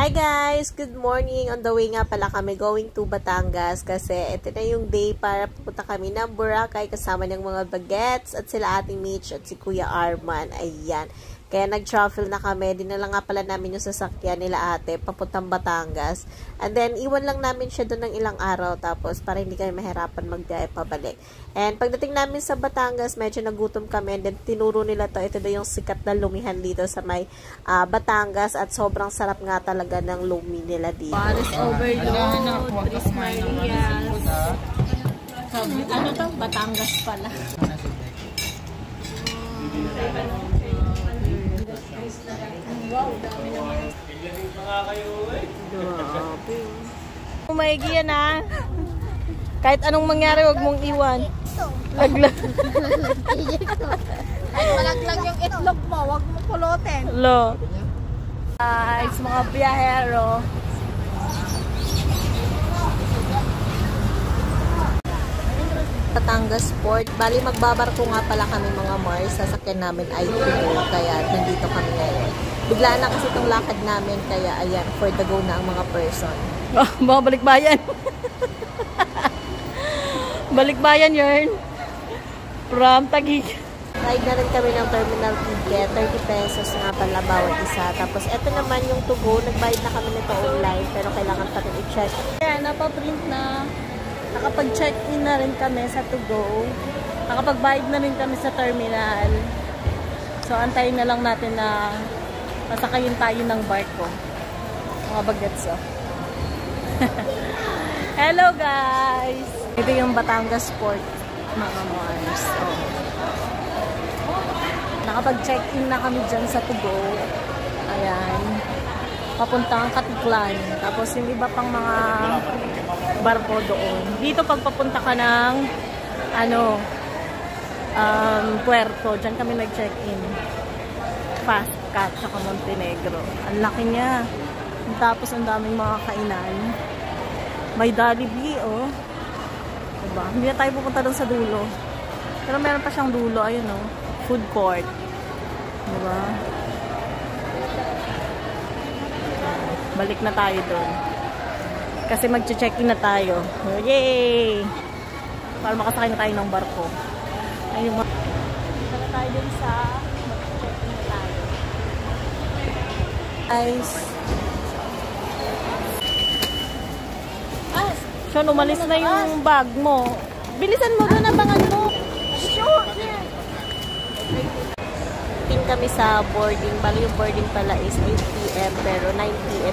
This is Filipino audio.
Hi guys! Good morning! On the way nga pala kami going to Batangas kasi ito na yung day para pupunta kami ng Boracay kasama ng mga bagets at sila ating Mitch at si Kuya Arman. Ayan. Kaya nag-travel na kami. Dinala nga pala namin yung sasakyan nila ate papuntang Batangas. And then, iwan lang namin siya doon ng ilang araw tapos para hindi kami mahirapan magbiyahe pabalik. And pagdating namin sa Batangas, medyo nagutom kami. And then, tinuro nila to. Ito daw yung sikat na lumihan dito sa may Batangas at sobrang sarap nga talaga ng lumi nila dito. Paris Overload, Tris Marias. Ano to? Batangas pala. Wow, dami naman. Grabe. Umaygi yan ha. Kahit anong mangyari, wag mong iwan. Laglag. Ay, malaglag yung itlog mo. Wag mo pulutin. Lo. Guys, mga biyahero. Batangas Port. Bali, magbabarko nga pala kami mga Mars. Sasakyan namin ay tubo. Kaya nandito kami ngayon. Biglaan na kasi itong lakad namin. Kaya ayan, for the go na ang mga person. Oh, mga balikbayan. Balikbayan yun. From Taguig. Ride na rin kami ng terminal ticket. 30 pesos nga pala bawat isa. Tapos eto naman yung to go. Nagbayad na kami nito online. Pero kailangan pa rin i-check. Kaya napaprint na. Nakapag-check-in na rin kami sa to go. Nakapag-bayad na rin kami sa terminal. So, antayin na lang natin na masakayin tayo ng barko. Mga bagets, oh. Hello, guys! Ito yung Batangas Port, mga Mars. Oh. Nakapag-check-in na kami dyan sa to go. Ayan. Papuntang Katiklan. Tapos, yung iba pang mga barko doon. Dito pagpapunta ka ng Puerto, dyan kami nag-check-in. Fast Cat saka Montenegro. Ang laki niya. Tapos ang daming mga kainan. May Jollibee, oh. Diba? Hindi na tayo pupunta doon sa dulo. Pero meron pa siyang dulo, ayun, oh. Food court. Diba? Balik na tayo doon. Kasi mag-check-in na tayo. Yay! Para makasakay na tayo ng barko. Ayun, dito na tayo dun sa mag-check-in na tayo. Guys. Sean, umalis na yung bag mo. Bilisan mo doon, abangan mo. Sure! Ting kami sa boarding. Bali yung boarding pala is 8 PM pero 9 PM